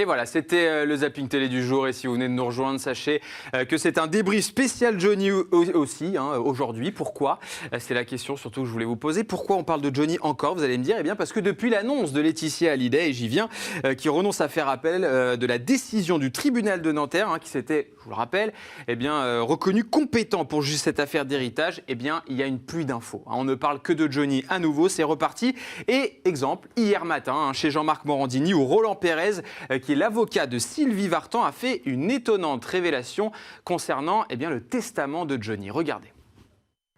Et voilà, c'était le Zapping Télé du jour. Et si vous venez de nous rejoindre, sachez que c'est un débrief spécial Johnny aussi, aujourd'hui. Pourquoi? C'est la question surtout que je voulais vous poser. Pourquoi on parle de Johnny encore? Vous allez me dire, eh bien parce que depuis l'annonce de Laetitia Hallyday, et j'y viens, qui renonce à faire appel de la décision du tribunal de Nanterre, qui s'était, je vous le rappelle, reconnu compétent pour juger cette affaire d'héritage, eh bien il y a une pluie d'infos. On ne parle que de Johnny à nouveau, c'est reparti. Et exemple, hier matin, chez Jean-Marc Morandini, où Roland Pérez, qui est l'avocat de Sylvie Vartan, a fait une étonnante révélation concernant le testament de Johnny. Regardez.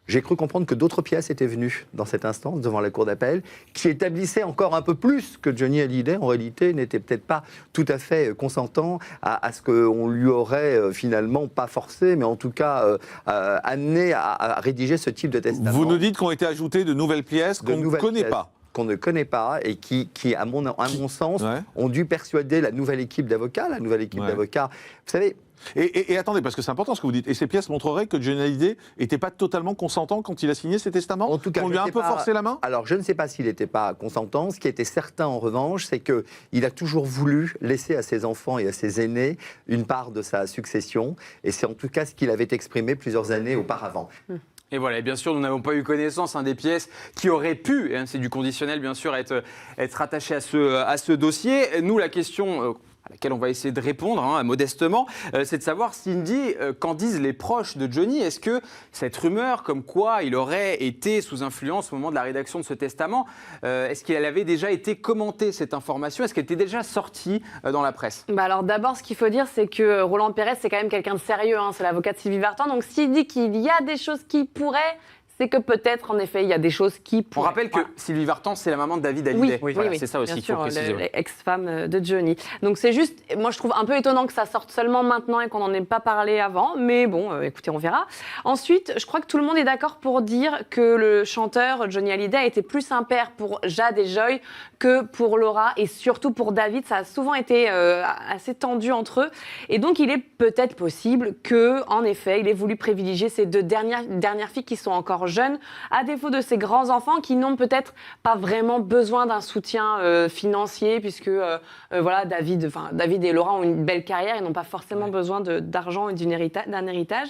J'ai cru comprendre que d'autres pièces étaient venues dans cette instance devant la cour d'appel, qui établissaient encore un peu plus que Johnny Hallyday, en réalité, n'était peut-être pas tout à fait consentant à ce qu'on lui aurait finalement, pas forcé, mais en tout cas amené à rédiger ce type de testament. Vous nous dites qu'ont été ajoutées de nouvelles pièces qu'on ne connaît pas. Qu'on ne connaît pas et qui à mon sens, ont dû persuader la nouvelle équipe d'avocats. La nouvelle équipe d'avocats, vous savez... Et attendez, parce que c'est important ce que vous dites. Et ces pièces montreraient que Johnny Hallyday n'était pas totalement consentant quand il a signé ses testaments? En tout cas, on lui a un peu forcé la main? Alors, je ne sais pas s'il n'était pas consentant. Ce qui était certain, en revanche, c'est qu'il a toujours voulu laisser à ses enfants et à ses aînés une part de sa succession. Et c'est en tout cas ce qu'il avait exprimé plusieurs années auparavant. Et voilà, et bien sûr, nous n'avons pas eu connaissance des pièces qui auraient pu, c'est du conditionnel bien sûr, être attachées à ce dossier. Nous, la question à laquelle on va essayer de répondre modestement, c'est de savoir, Cindy, qu'en disent les proches de Johnny. Est-ce que cette rumeur comme quoi il aurait été sous influence au moment de la rédaction de ce testament, est-ce qu'elle avait déjà été commentée, cette information? Est-ce qu'elle était déjà sortie dans la presse? Alors d'abord, ce qu'il faut dire, c'est que Roland Pérez, c'est quand même quelqu'un de sérieux, c'est l'avocat de Sylvie Vartan. Donc s'il dit qu'il y a des choses qui pourraient... c'est que peut-être, en effet, il y a des choses qui pourraient... On rappelle que Sylvie Vartan, c'est la maman de David Hallyday. Oui, c'est ça aussi bien qu'il faut préciser. L'ex-femme de Johnny. Donc c'est juste, moi je trouve un peu étonnant que ça sorte seulement maintenant et qu'on n'en ait pas parlé avant, mais bon, écoutez, on verra. Ensuite, je crois que tout le monde est d'accord pour dire que le chanteur Johnny Hallyday a été plus un père pour Jade et Joy que pour Laura et surtout pour David. Ça a souvent été assez tendu entre eux. Et donc il est peut-être possible que, en effet, il ait voulu privilégier ces deux dernières filles qui sont encore jeunes, à défaut de ces grands-enfants qui n'ont peut-être pas vraiment besoin d'un soutien financier, puisque David et Laura ont une belle carrière, ils n'ont pas forcément besoin d'argent et d'un héritage.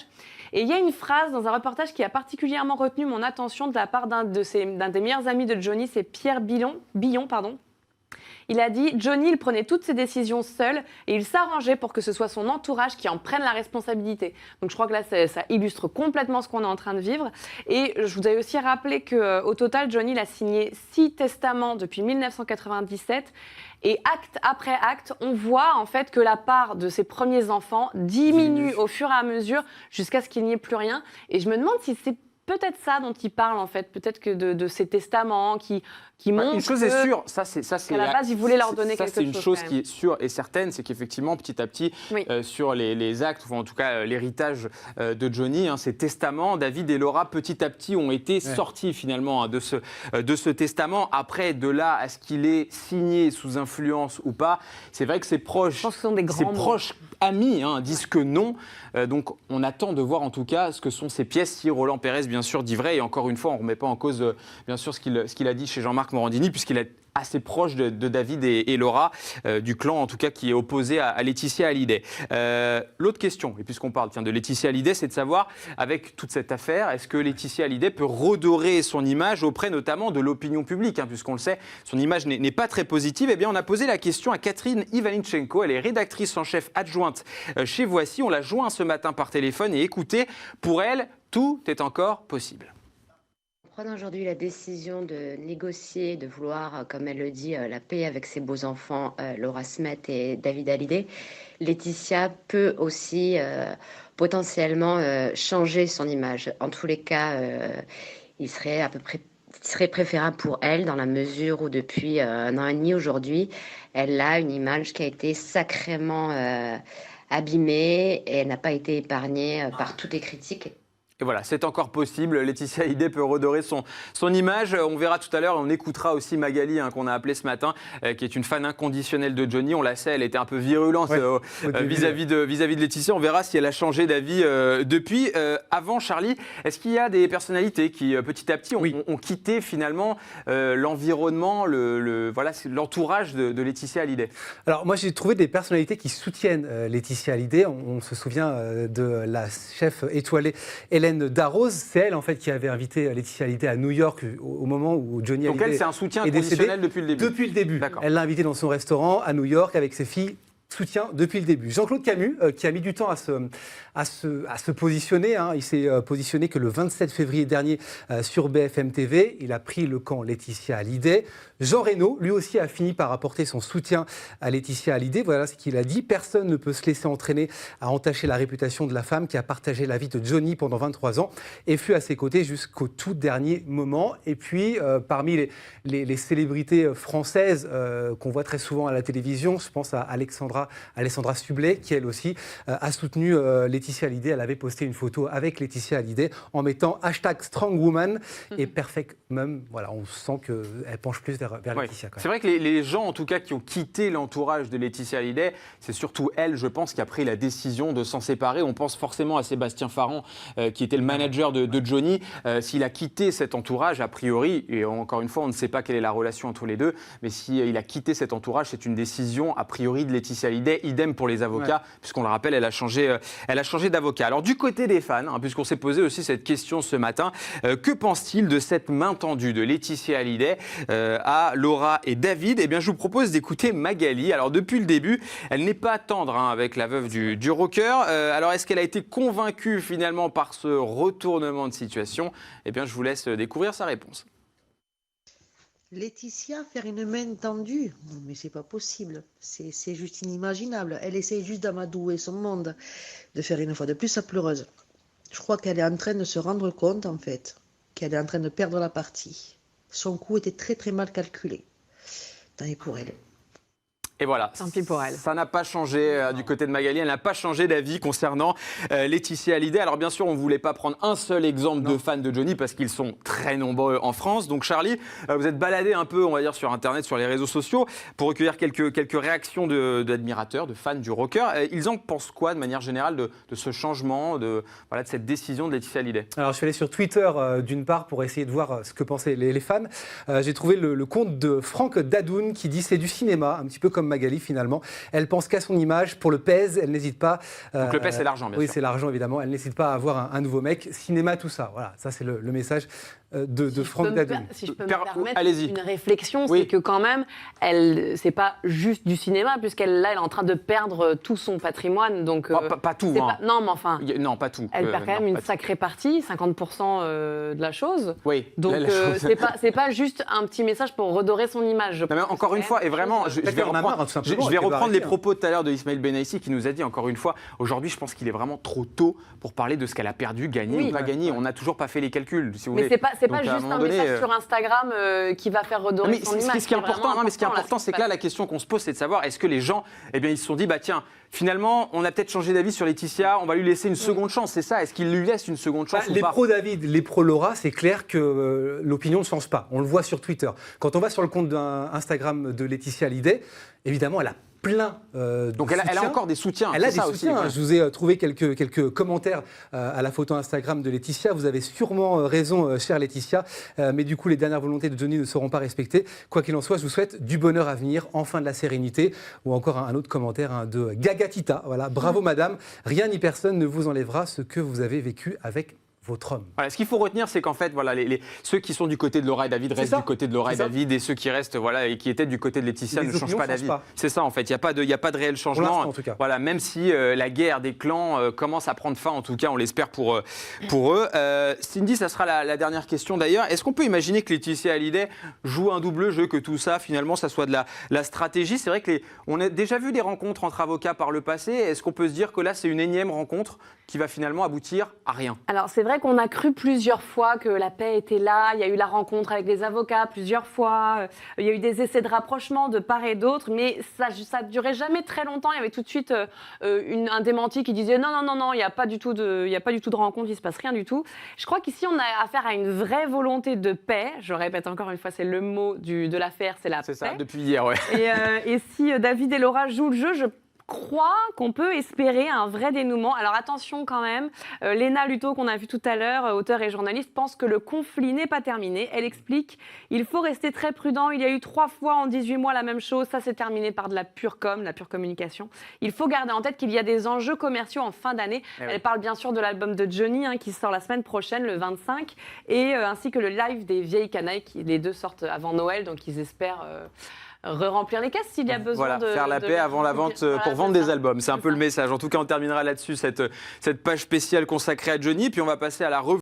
Et il y a une phrase dans un reportage qui a particulièrement retenu mon attention de la part d'un des meilleurs amis de Johnny, c'est Pierre Billon. Il a dit « Johnny, il prenait toutes ses décisions seul et il s'arrangeait pour que ce soit son entourage qui en prenne la responsabilité. » Donc je crois que là, ça illustre complètement ce qu'on est en train de vivre. Et je vous avais aussi rappelé qu'au total, Johnny il a signé 6 testaments depuis 1997. Et acte après acte, on voit en fait que la part de ses premiers enfants diminue au fur et à mesure jusqu'à ce qu'il n'y ait plus rien. Et je me demande si c'est peut-être ça dont il parle en fait, peut-être que de ces testaments qui montrent une chose est sûre, qu'à la base il voulait leur donner quelque chose. C'est une chose qui est sûre et certaine, c'est qu'effectivement petit à petit sur les actes, ou en tout cas l'héritage de Johnny, ces testaments, David et Laura petit à petit ont été sortis finalement de ce testament. Après, de là à ce qu'il est signé sous influence ou pas, c'est vrai que ses proches, je pense que ce sont des grands proches amis disent que non. Donc on attend de voir en tout cas ce que sont ces pièces, si Roland Pérez bien sûr dit vrai. Et encore une fois, on ne remet pas en cause bien sûr ce qu'il a dit chez Jean-Marc Morandini, puisqu'il est assez proche de David et Laura, du clan en tout cas qui est opposé à Laetitia Hallyday. L'autre question, et puisqu'on parle de Laetitia Hallyday, c'est de savoir, avec toute cette affaire, est-ce que Laetitia Hallyday peut redorer son image auprès notamment de l'opinion publique, puisqu'on le sait, son image n'est pas très positive. Eh bien, on a posé la question à Catherine Ivaninchenko, elle est rédactrice en chef adjointe chez Voici. On l'a joint ce matin par téléphone et écoutez, pour elle, tout est encore possible. Prenant aujourd'hui la décision de négocier, de vouloir, comme elle le dit, la paix avec ses beaux-enfants, Laura Smet et David Hallyday, Laetitia peut aussi potentiellement changer son image. En tous les cas, il serait préférable pour elle dans la mesure où depuis 1 an et demi aujourd'hui, elle a une image qui a été sacrément abîmée et elle n'a pas été épargnée par toutes les critiques. Et voilà, c'est encore possible. Laetitia Hallyday peut redorer son image. On verra tout à l'heure et on écoutera aussi Magali, qu'on a appelée ce matin, qui est une fan inconditionnelle de Johnny. On la sait, elle était un peu virulente vis-à-vis de Laetitia. On verra si elle a changé d'avis depuis. Avant, Charlie, est-ce qu'il y a des personnalités qui, petit à petit, ont quitté finalement l'environnement, l'entourage de Laetitia Hallyday? Alors moi, j'ai trouvé des personnalités qui soutiennent Laetitia Hallyday. On se souvient de la chef étoilée Hélène Darroze, c'est elle en fait qui avait invité Laetitia Hallyday à New York au moment où Johnny Hallyday. Donc elle, c'est un soutien est décédé inconditionnel depuis le début. Depuis le début. Elle l'a invité dans son restaurant à New York avec ses filles. Soutien depuis le début. Jean-Claude Camus, qui a mis du temps à se positionner, il s'est positionné que le 27 février dernier sur BFM TV. Il a pris le camp Laetitia Hallyday. Jean Reno, lui aussi, a fini par apporter son soutien à Laetitia Hallyday. Voilà ce qu'il a dit. Personne ne peut se laisser entraîner à entacher la réputation de la femme qui a partagé la vie de Johnny pendant 23 ans et fut à ses côtés jusqu'au tout dernier moment. Et puis, parmi les célébrités françaises qu'on voit très souvent à la télévision, je pense à Alexandra Sublet, qui elle aussi a soutenu Laetitia Hallyday. Elle avait posté une photo avec Laetitia Hallyday en mettant #StrongWoman et Perfect Mum. Voilà, on sent qu'elle penche plus vers Laetitia. C'est vrai que les gens, en tout cas, qui ont quitté l'entourage de Laetitia Hallyday, c'est surtout elle, je pense, qui a pris la décision de s'en séparer. On pense forcément à Sébastien Farran, qui était le manager de Johnny. S'il a quitté cet entourage, a priori, et encore une fois, on ne sait pas quelle est la relation entre les deux, mais s'il a quitté cet entourage, c'est une décision, a priori, de Laetitia Hallyday. Idem pour les avocats, puisqu'on le rappelle, elle a changé d'avocat. Alors, du côté des fans, puisqu'on s'est posé aussi cette question ce matin, que pense-t-il de cette main tendue de Laetitia Hallyday à Laura et David? Eh bien, je vous propose d'écouter Magali. Alors, depuis le début, elle n'est pas tendre avec la veuve du rocker. Alors, est-ce qu'elle a été convaincue finalement par ce retournement de situation? Eh bien, je vous laisse découvrir sa réponse. Laetitia faire une main tendue, non mais c'est pas possible, c'est juste inimaginable. Elle essaie juste d'amadouer son monde, de faire une fois de plus sa pleureuse. Je crois qu'elle est en train de se rendre compte en fait qu'elle est en train de perdre la partie. Son coup était très très mal calculé. Tant pis pour elle. Et voilà, tant pis pour elle. Ça n'a pas changé du côté de Magali, elle n'a pas changé d'avis concernant Laetitia Hallyday. Alors bien sûr, on ne voulait pas prendre un seul exemple de fans de Johnny parce qu'ils sont très nombreux en France. Donc Charlie, vous êtes baladé un peu, on va dire, sur Internet, sur les réseaux sociaux pour recueillir quelques réactions d'admirateurs, de fans du rocker. Ils en pensent quoi de manière générale de ce changement, de cette décision de Laetitia Hallyday? Alors je suis allé sur Twitter d'une part pour essayer de voir ce que pensaient les fans. J'ai trouvé le compte de Franck Dadoun qui dit c'est du cinéma, un petit peu comme Magali finalement. Elle pense qu'à son image. Pour le pèse, elle n'hésite pas. Donc le pèse, c'est l'argent, bien sûr. Oui, c'est l'argent, évidemment. Elle n'hésite pas à avoir un nouveau mec. Cinéma, tout ça. Voilà, ça c'est le message de Franck Dadoun. Si je peux me permettre allez-y. une réflexion, Oui. c'est que quand même, c'est pas juste du cinéma, puisqu'elle est en train de perdre tout son patrimoine. Donc, pas tout. non, mais enfin, non, pas tout. elle perd quand même une sacrée partie, 50% de la chose. Oui. Donc c'est pas juste un petit message pour redorer son image. Non, mais encore une fois, et vraiment, je vais reprendre les propos tout à l'heure de Ismaël Benaïssi qui nous a dit encore une fois, aujourd'hui je pense qu'il est vraiment trop tôt pour parler de ce qu'elle a perdu, gagné ou pas gagné. On n'a toujours pas fait les calculs, si vous voulez. Mais c'est pas juste un message sur Instagram qui va faire redorer son image. Ce qui est important, c'est que là, la question qu'on se pose, c'est de savoir, est-ce que les gens, ils se sont dit, tiens, finalement, on a peut-être changé d'avis sur Laetitia, on va lui laisser une seconde chance, c'est ça? Est-ce qu'ils lui laissent une seconde chance ou les pas? pro-David, les pro-Laura, c'est clair que l'opinion ne change pas. On le voit sur Twitter. Quand on va sur le compte Instagram de Laetitia Hallyday, évidemment, elle a plein donc elle a encore des soutiens. Elle a des soutiens. Aussi, je vous ai trouvé quelques commentaires à la photo Instagram de Laetitia. Vous avez sûrement raison, chère Laetitia, mais du coup, les dernières volontés de Johnny ne seront pas respectées. Quoi qu'il en soit, je vous souhaite du bonheur à venir, enfin de la sérénité. Ou encore un autre commentaire de Gagatita. Voilà, bravo madame, rien ni personne ne vous enlèvera ce que vous avez vécu avec votre homme. Voilà, ce qu'il faut retenir, c'est qu'en fait, ceux qui sont du côté de Laura et David restent du côté de Laura et David, et ceux qui restent, et qui étaient du côté de Laetitia ne changent pas d'avis. C'est ça, en fait. Il n'y a pas de réel changement. En tout cas. Voilà, même si la guerre des clans commence à prendre fin, en tout cas, on l'espère pour eux. Cindy, ça sera la dernière question d'ailleurs. Est-ce qu'on peut imaginer que Laetitia Hallyday joue un double jeu, que tout ça, finalement, ça soit de la stratégie? C'est vrai qu'on a déjà vu des rencontres entre avocats par le passé. Est-ce qu'on peut se dire que là, c'est une énième rencontre qui va finalement aboutir à rien? Alors, c'est vrai vrai qu'on a cru plusieurs fois que la paix était là. Il y a eu la rencontre avec les avocats plusieurs fois. Il y a eu des essais de rapprochement de part et d'autre, mais ça ne durait jamais très longtemps. Il y avait tout de suite un démenti qui disait non, il n'y a pas du tout de rencontre, il ne se passe rien du tout. Je crois qu'ici, on a affaire à une vraie volonté de paix. Je répète encore une fois, c'est le mot de l'affaire, c'est la paix. C'est ça, depuis hier, ouais. Et si David et Laura jouent le jeu, je crois qu'on peut espérer un vrai dénouement. Alors attention quand même, Léna Luto, qu'on a vu tout à l'heure, auteure et journaliste, pense que le conflit n'est pas terminé. Elle explique, il faut rester très prudent. Il y a eu 3 fois en 18 mois la même chose. Ça s'est terminé par de la pure communication. Il faut garder en tête qu'il y a des enjeux commerciaux en fin d'année. Elle parle bien sûr de l'album de Johnny qui sort la semaine prochaine, le 25, et ainsi que le live des Vieilles Canailles, les deux sortent avant Noël, donc ils espèrent re-remplir les caisses s'il y a besoin voilà, faire la paix avant la vente pour vendre des albums. C'est un peu le message. En tout cas, on terminera là-dessus cette page spéciale consacrée à Johnny. Puis on va passer à la revue.